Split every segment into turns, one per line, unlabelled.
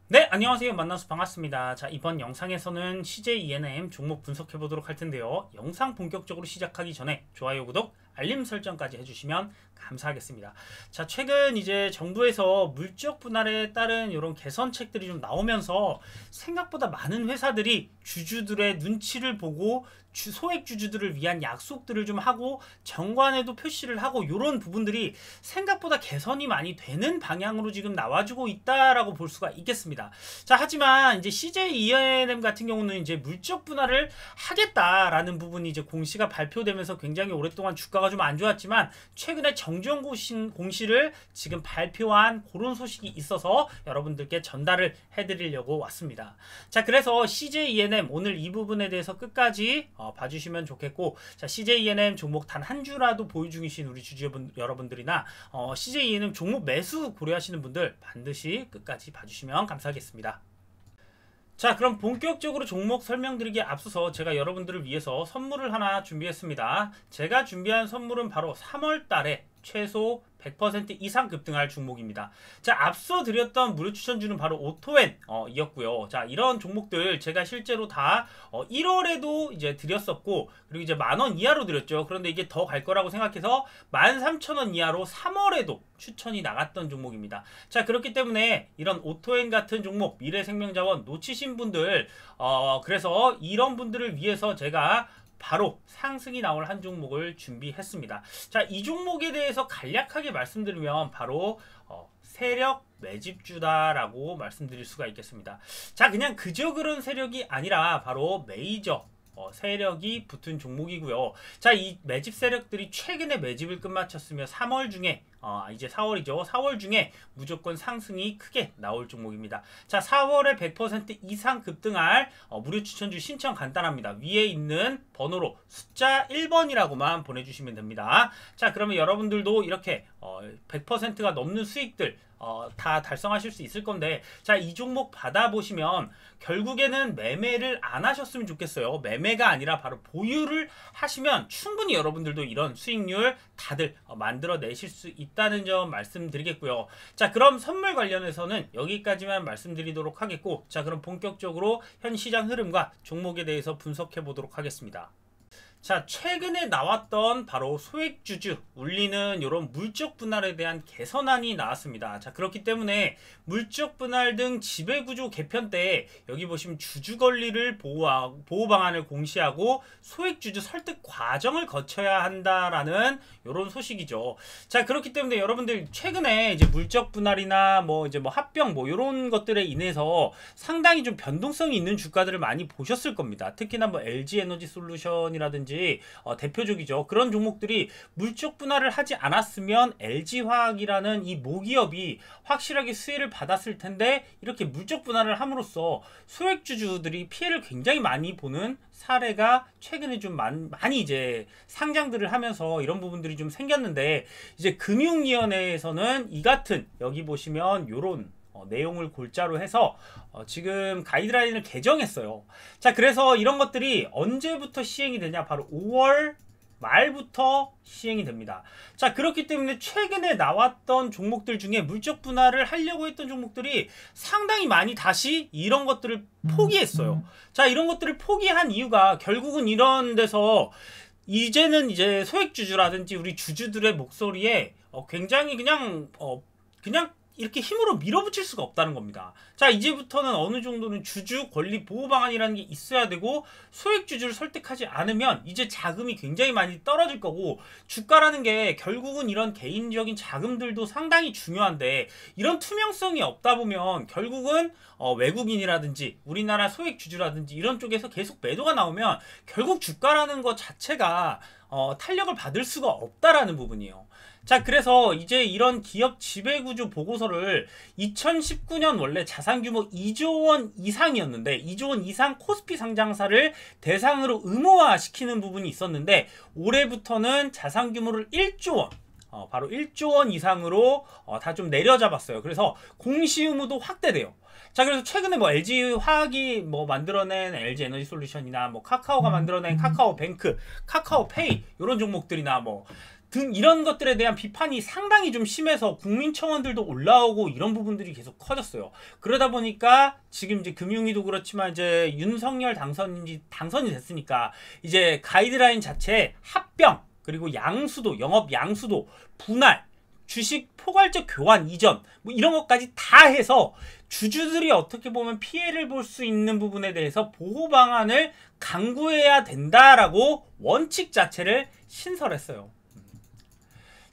네, 안녕하세요. 만나서 반갑습니다. 자, 이번 영상에서는 CJ ENM 종목 분석해 보도록 할 텐데요. 영상 본격적으로 시작하기 전에 좋아요, 구독, 알림 설정까지 해주시면 감사하겠습니다. 자, 최근 이제 정부에서 물적 분할에 따른 이런 개선책들이 좀 나오면서 생각보다 많은 회사들이 주주들의 눈치를 보고 소액 주주들을 위한 약속들을 좀 하고 정관에도 표시를 하고 이런 부분들이 생각보다 개선이 많이 되는 방향으로 지금 나와주고 있다라고 볼 수가 있겠습니다. 자, 하지만 이제 CJ ENM 같은 경우는 이제 물적 분할을 하겠다라는 부분이 이제 공시가 발표되면서 굉장히 오랫동안 주가가 좀 안 좋았지만 최근에 정주행 공시를 지금 발표한 그런 소식이 있어서 여러분들께 전달을 해드리려고 왔습니다. 자, 그래서 CJ ENM 오늘 이 부분에 대해서 끝까지 봐주시면 좋겠고, 자, CJ ENM 종목 단 한 주라도 보유 중이신 우리 주주분 여러분들이나 CJ ENM 종목 매수 고려하시는 분들 반드시 끝까지 봐주시면 감사하겠습니다. 자, 그럼 본격적으로 종목 설명드리기에 앞서서 제가 여러분들을 위해서 선물을 하나 준비했습니다. 제가 준비한 선물은 바로 3월 달에 최소 100% 이상 급등할 종목입니다. 자, 앞서 드렸던 무료 추천주는 바로 오토엔 이었고요. 자, 이런 종목들 제가 실제로 다 1월에도 이제 드렸었고, 그리고 이제 10,000원 이하로 드렸죠. 그런데 이게 더 갈 거라고 생각해서 13,000원 이하로 3월에도 추천이 나갔던 종목입니다. 자, 그렇기 때문에 이런 오토엔 같은 종목, 미래생명자원 놓치신 분들, 그래서 이런 분들을 위해서 제가 바로 상승이 나올 한 종목을 준비했습니다. 자, 이 종목에 대해서 간략하게 말씀드리면 바로 세력 매집주다라고 말씀드릴 수가 있겠습니다. 자, 그냥 그저 그런 세력이 아니라 바로 메이저 세력이 붙은 종목이고요. 자, 이 매집 세력들이 최근에 매집을 끝마쳤으며 3월 중에 이제 4월이죠. 4월 중에 무조건 상승이 크게 나올 종목입니다. 자, 4월에 100% 이상 급등할 무료 추천주 신청 간단합니다. 위에 있는 번호로 숫자 1번이라고만 보내주시면 됩니다. 자, 그러면 여러분들도 이렇게 100%가 넘는 수익들 다 달성하실 수 있을 건데, 자, 이 종목 받아보시면 결국에는 매매를 안 하셨으면 좋겠어요. 매매가 아니라 바로 보유를 하시면 충분히 여러분들도 이런 수익률 다들 만들어내실 수 있다는 점 말씀드리겠고요. 자, 그럼 선물 관련해서는 여기까지만 말씀드리도록 하겠고, 자, 그럼 본격적으로 현 시장 흐름과 종목에 대해서 분석해 보도록 하겠습니다. 자, 최근에 나왔던 바로 소액주주 울리는 이런 물적 분할에 대한 개선안이 나왔습니다. 자, 그렇기 때문에 물적 분할 등 지배구조 개편 때 여기 보시면 주주 권리를 보호 방안을 공시하고 소액주주 설득 과정을 거쳐야 한다라는 이런 소식이죠. 자, 그렇기 때문에 여러분들 최근에 이제 물적 분할이나 뭐 이제 뭐 합병 뭐 이런 것들에 인해서 상당히 좀 변동성이 있는 주가들을 많이 보셨을 겁니다. 특히나 뭐 LG 에너지 솔루션이라든지 대표적이죠. 그런 종목들이 물적 분할을 하지 않았으면 LG화학이라는 이 모기업이 확실하게 수혜를 받았을 텐데, 이렇게 물적 분할을 함으로써 소액주주들이 피해를 굉장히 많이 보는 사례가 최근에 좀 많이 이제 상장들을 하면서 이런 부분들이 좀 생겼는데, 이제 금융위원회에서는 이 같은 여기 보시면 요런 내용을 골자로 해서 지금 가이드라인을 개정했어요. 자, 그래서 이런 것들이 언제부터 시행이 되냐, 바로 5월 말부터 시행이 됩니다. 자, 그렇기 때문에 최근에 나왔던 종목들 중에 물적 분할을 하려고 했던 종목들이 상당히 많이 다시 이런 것들을 포기했어요. 자, 이런 것들을 포기한 이유가 결국은 이런 데서 이제는 이제 소액주주라든지 우리 주주들의 목소리에 굉장히 그냥 이렇게 힘으로 밀어붙일 수가 없다는 겁니다. 자, 이제부터는 어느 정도는 주주 권리 보호 방안이라는 게 있어야 되고, 소액주주를 설득하지 않으면 이제 자금이 굉장히 많이 떨어질 거고, 주가라는 게 결국은 이런 개인적인 자금들도 상당히 중요한데, 이런 투명성이 없다 보면 결국은 외국인이라든지 우리나라 소액주주라든지 이런 쪽에서 계속 매도가 나오면 결국 주가라는 것 자체가 탄력을 받을 수가 없다라는 부분이에요. 자, 그래서 이제 이런 기업 지배구조 보고서를 2019년 원래 자산규모 2조 원 이상이었는데 2조 원 이상 코스피 상장사를 대상으로 의무화시키는 부분이 있었는데, 올해부터는 자산규모를 1조 원 바로 1조 원 이상으로 다 좀 내려잡았어요. 그래서 공시 의무도 확대돼요. 자, 그래서 최근에 뭐 LG 화학이 뭐 만들어낸 LG 에너지 솔루션이나 뭐 카카오가 만들어낸 카카오뱅크, 카카오페이 이런 종목들이나 뭐 등 이런 것들에 대한 비판이 상당히 좀 심해서 국민청원들도 올라오고 이런 부분들이 계속 커졌어요. 그러다 보니까 지금 이제 금융위도 그렇지만 이제 윤석열 당선이 됐으니까 이제 가이드라인 자체에 합병 그리고 양수도 영업 양수도 분할 주식 포괄적 교환 이전 뭐 이런 것까지 다 해서 주주들이 어떻게 보면 피해를 볼 수 있는 부분에 대해서 보호 방안을 강구해야 된다라고 원칙 자체를 신설했어요.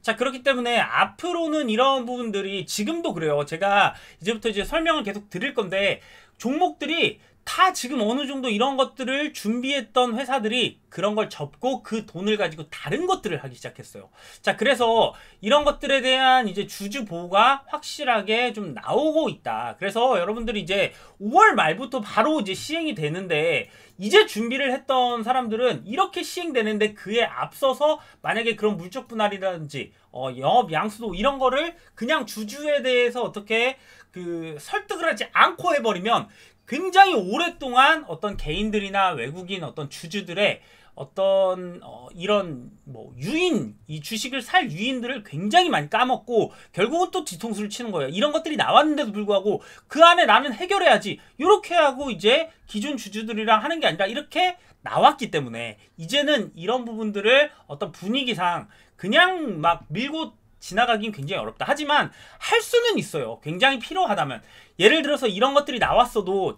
자, 그렇기 때문에 앞으로는 이런 부분들이 지금도 그래요. 제가 이제부터 이제 설명을 계속 드릴 건데 종목들이 다 지금 어느 정도 이런 것들을 준비했던 회사들이 그런 걸 접고 그 돈을 가지고 다른 것들을 하기 시작했어요. 자, 그래서 이런 것들에 대한 이제 주주 보호가 확실하게 좀 나오고 있다. 그래서 여러분들이 이제 5월 말부터 바로 이제 시행이 되는데 이제 준비를 했던 사람들은 이렇게 시행되는데 그에 앞서서 만약에 그런 물적 분할이라든지 영업 양수도 이런 거를 그냥 주주에 대해서 어떻게 설득을 하지 않고 해버리면 굉장히 오랫동안 어떤 개인들이나 외국인 어떤 주주들의 어떤 이런 뭐 유인, 이 주식을 살 유인들을 굉장히 많이 까먹고 결국은 또 뒤통수를 치는 거예요. 이런 것들이 나왔는데도 불구하고 그 안에 나는 해결해야지 이렇게 하고 이제 기존 주주들이랑 하는 게 아니라 이렇게 나왔기 때문에 이제는 이런 부분들을 어떤 분위기상 그냥 막 밀고 지나가긴 굉장히 어렵다. 하지만 할 수는 있어요. 굉장히 필요하다면. 예를 들어서 이런 것들이 나왔어도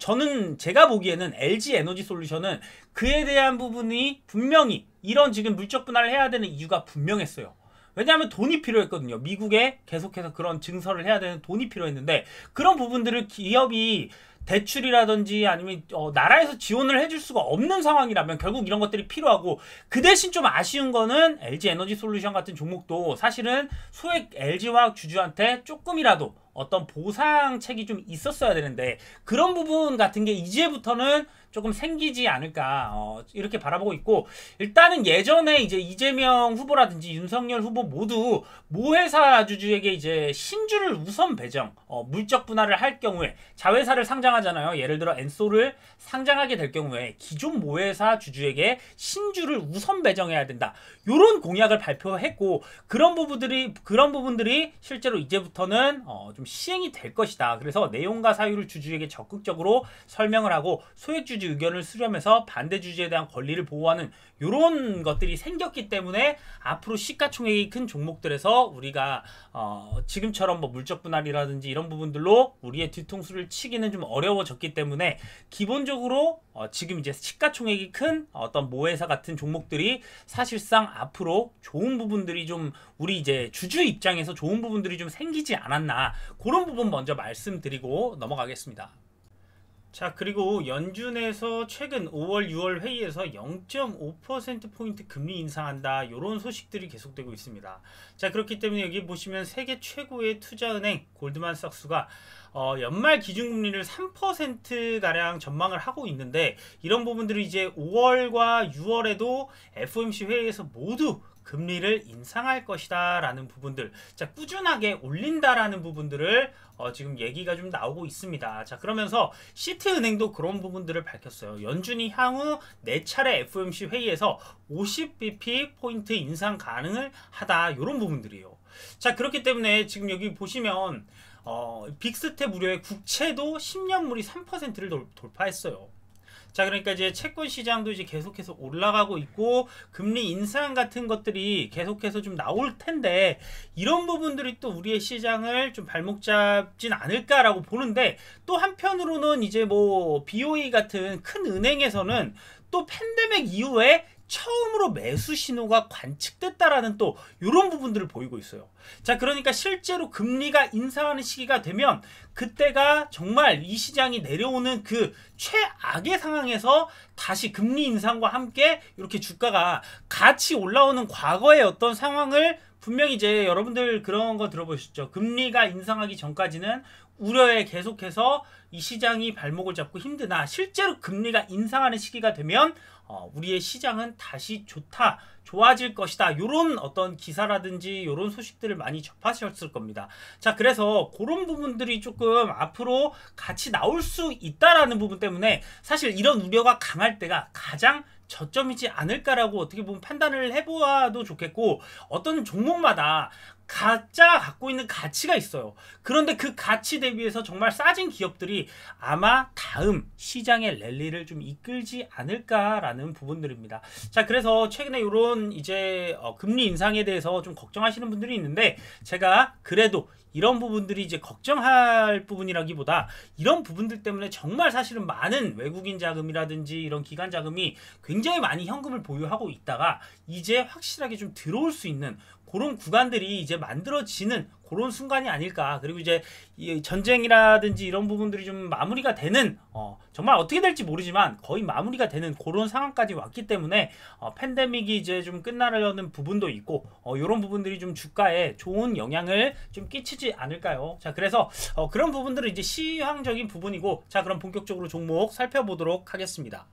제가 보기에는 LG 에너지 솔루션은 그에 대한 부분이 분명히 이런 지금 물적 분할을 해야 되는 이유가 분명했어요. 왜냐하면 돈이 필요했거든요. 미국에 계속해서 그런 증설을 해야 되는 돈이 필요했는데 그런 부분들을 기업이 대출이라든지 아니면 나라에서 지원을 해줄 수가 없는 상황이라면 결국 이런 것들이 필요하고 그 대신 좀 아쉬운 거는 LG 에너지 솔루션 같은 종목도 사실은 소액 LG화학 주주한테 조금이라도 어떤 보상책이 좀 있었어야 되는데 그런 부분 같은 게 이제부터는 조금 생기지 않을까 이렇게 바라보고 있고 일단은 예전에 이제 이재명 후보라든지 윤석열 후보 모두 모회사 주주에게 이제 신주를 우선 배정 물적 분할을 할 경우에 자회사를 상장하잖아요. 예를 들어 엔소를 상장하게 될 경우에 기존 모회사 주주에게 신주를 우선 배정해야 된다. 요런 공약을 발표했고 그런 부분들이 실제로 이제부터는 좀 시행이 될 것이다. 그래서 내용과 사유를 주주에게 적극적으로 설명을 하고 소액 주주 의견을 수렴해서 반대 주주에 대한 권리를 보호하는 이런 것들이 생겼기 때문에 앞으로 시가총액이 큰 종목들에서 우리가 지금처럼 뭐 물적 분할이라든지 이런 부분들로 우리의 뒤통수를 치기는 좀 어려워졌기 때문에 기본적으로 지금 이제 시가총액이 큰 어떤 모회사 같은 종목들이 사실상 앞으로 좋은 부분들이 좀 우리 이제 주주 입장에서 좋은 부분들이 좀 생기지 않았나 그런 부분 먼저 말씀드리고 넘어가겠습니다. 자, 그리고 연준에서 최근 5월, 6월 회의에서 0.5%포인트 금리 인상한다. 이런 소식들이 계속되고 있습니다. 자, 그렇기 때문에 여기 보시면 세계 최고의 투자은행 골드만삭스가 연말 기준금리를 3%가량 전망을 하고 있는데 이런 부분들이 이제 5월과 6월에도 FOMC 회의에서 모두 금리를 인상할 것이다 라는 부분들, 자, 꾸준하게 올린다라는 부분들을 지금 얘기가 좀 나오고 있습니다. 자, 그러면서 시티은행도 그런 부분들을 밝혔어요. 연준이 향후 4차례 FOMC 회의에서 50bp 포인트 인상 가능을 하다, 이런 부분들이에요. 자, 그렇기 때문에 지금 여기 보시면 빅스텝 우려의 국채도 10년물이 3%를 돌파했어요. 자, 그러니까 이제 채권 시장도 이제 계속해서 올라가고 있고 금리 인상 같은 것들이 계속해서 좀 나올 텐데 이런 부분들이 또 우리의 시장을 좀 발목 잡진 않을까라고 보는데 또 한편으로는 이제 뭐 BOE 같은 큰 은행에서는 또 팬데믹 이후에 처음으로 매수 신호가 관측됐다라는 또 이런 부분들을 보이고 있어요. 자, 그러니까 실제로 금리가 인상하는 시기가 되면 그때가 정말 이 시장이 내려오는 그 최악의 상황에서 다시 금리 인상과 함께 이렇게 주가가 같이 올라오는 과거의 어떤 상황을 분명히 이제 여러분들 그런 거 들어보셨죠. 금리가 인상하기 전까지는 우려에 계속해서 이 시장이 발목을 잡고 힘드나 실제로 금리가 인상하는 시기가 되면 우리의 시장은 다시 좋아질 것이다. 요런 어떤 기사라든지 요런 소식들을 많이 접하셨을 겁니다. 자, 그래서 그런 부분들이 조금 앞으로 같이 나올 수 있다라는 부분 때문에 사실 이런 우려가 강할 때가 가장 저점이지 않을까라고 어떻게 보면 판단을 해보아도 좋겠고, 어떤 종목마다 각자가 갖고 있는 가치가 있어요. 그런데 그 가치 대비해서 정말 싸진 기업들이 아마 다음 시장의 랠리를 좀 이끌지 않을까라는 부분들입니다. 자, 그래서 최근에 이런 이제 금리 인상에 대해서 좀 걱정하시는 분들이 있는데, 제가 그래도 이런 부분들이 이제 걱정할 부분이라기보다 이런 부분들 때문에 정말 사실은 많은 외국인 자금이라든지 이런 기관 자금이 굉장히 많이 현금을 보유하고 있다가 이제 확실하게 좀 들어올 수 있는 그런 구간들이 이제 만들어지는 그런 순간이 아닐까. 그리고 이제 이 전쟁이라든지 이런 부분들이 좀 마무리가 되는, 정말 어떻게 될지 모르지만 거의 마무리가 되는 그런 상황까지 왔기 때문에 팬데믹이 이제 좀 끝나려는 부분도 있고, 이런 부분들이 좀 주가에 좋은 영향을 좀 끼치지 않을까요? 자, 그래서 그런 부분들은 이제 시황적인 부분이고, 자, 그럼 본격적으로 종목 살펴보도록 하겠습니다.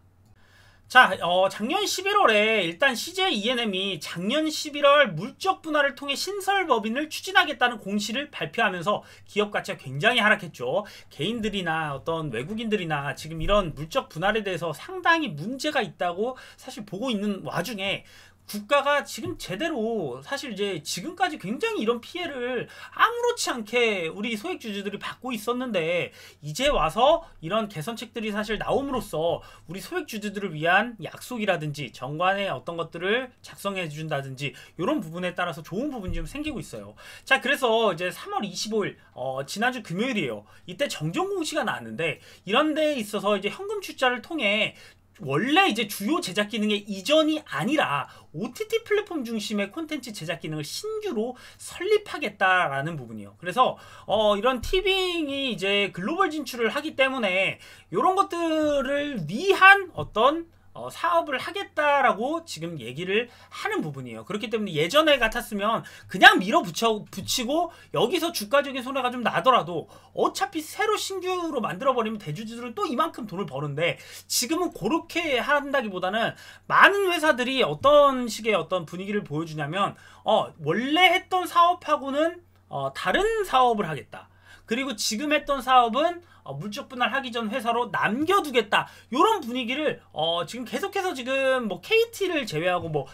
자, 작년 11월에 일단 CJ ENM이 작년 11월 물적 분할을 통해 신설 법인을 추진하겠다는 공시를 발표하면서 기업 가치가 굉장히 하락했죠. 개인들이나 어떤 외국인들이나 지금 이런 물적 분할에 대해서 상당히 문제가 있다고 사실 보고 있는 와중에 국가가 지금 제대로 사실 이제 지금까지 굉장히 이런 피해를 아무렇지 않게 우리 소액주주들이 받고 있었는데, 이제 와서 이런 개선책들이 사실 나옴으로써 우리 소액주주들을 위한 약속이라든지 정관의 어떤 것들을 작성해 준다든지 이런 부분에 따라서 좋은 부분이 좀 생기고 있어요. 자, 그래서 이제 3월 25일 지난주 금요일이에요. 이때 정정 공시가 나왔는데, 이런 데에 있어서 이제 현금 출자를 통해 원래 이제 주요 제작 기능의 이전이 아니라 OTT 플랫폼 중심의 콘텐츠 제작 기능을 신규로 설립하겠다라는 부분이에요. 그래서 이런 티빙이 이제 글로벌 진출을 하기 때문에 이런 것들을 위한 어떤 사업을 하겠다라고 지금 얘기를 하는 부분이에요. 그렇기 때문에 예전에 같았으면 그냥 붙이고 여기서 주가적인 손해가 좀 나더라도 어차피 새로 신규로 만들어버리면 대주주들은 또 이만큼 돈을 버는데, 지금은 그렇게 한다기보다는 많은 회사들이 어떤 식의 어떤 분위기를 보여주냐면 원래 했던 사업하고는 다른 사업을 하겠다. 그리고 지금 했던 사업은 물적 분할하기 전 회사로 남겨두겠다. 이런 분위기를 지금 계속해서 지금 뭐 KT를 제외하고 뭐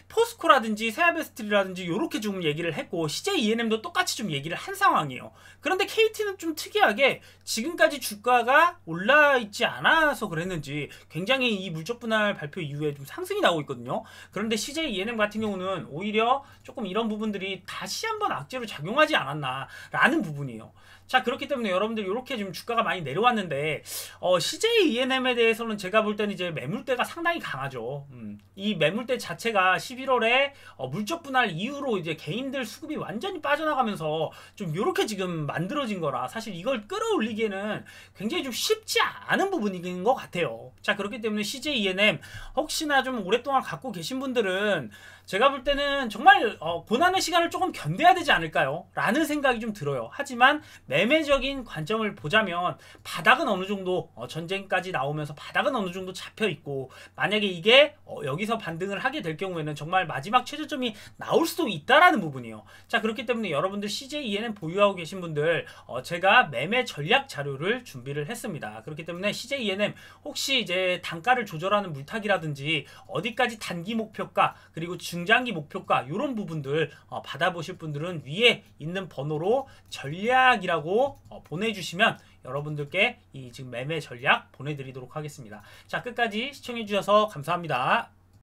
포스코라든지 세아베스트리라든지 이렇게 좀 얘기를 했고, CJ ENM도 똑같이 좀 얘기를 한 상황이에요. 그런데 KT는 좀 특이하게 지금까지 주가가 올라있지 않아서 그랬는지 굉장히 이 물적 분할 발표 이후에 좀 상승이 나오고 있거든요. 그런데 CJ ENM 같은 경우는 오히려 조금 이런 부분들이 다시 한번 악재로 작용하지 않았나라는 부분이에요. 자, 그렇기 때문에 여러분들 이렇게 지금 주가가 많이 내려왔는데, CJ ENM에 대해서는 제가 볼 때는 이제 매물대가 상당히 강하죠. 이 매물대 자체가 11월에 물적 분할 이후로 이제 개인들 수급이 완전히 빠져나가면서 좀 이렇게 지금 만들어진 거라, 사실 이걸 끌어올리기에는 굉장히 좀 쉽지 않은 부분인 것 같아요. 자, 그렇기 때문에 CJ ENM 혹시나 좀 오랫동안 갖고 계신 분들은 제가 볼 때는 정말 고난의 시간을 조금 견뎌야 되지 않을까요? 라는 생각이 좀 들어요. 하지만 매매적인 관점을 보자면 바닥은 어느 정도 전쟁까지 나오면서 바닥은 어느 정도 잡혀 있고, 만약에 이게 여기서 반등을 하게 될 경우에는 정말 마지막 최저점이 나올 수도 있다라는 부분이에요. 자, 그렇기 때문에 여러분들 CJ ENM 보유하고 계신 분들 제가 매매 전략 자료를 준비를 했습니다. 그렇기 때문에 CJ ENM 혹시 이제 단가를 조절하는 물타기라든지 어디까지 단기 목표가 그리고 중장기 목표가 이런 부분들 받아보실 분들은 위에 있는 번호로 전략이라고 보내주시면 여러분들께 이 지금 매매 전략 보내드리도록 하겠습니다. 자, 끝까지 시청해주셔서 감사합니다.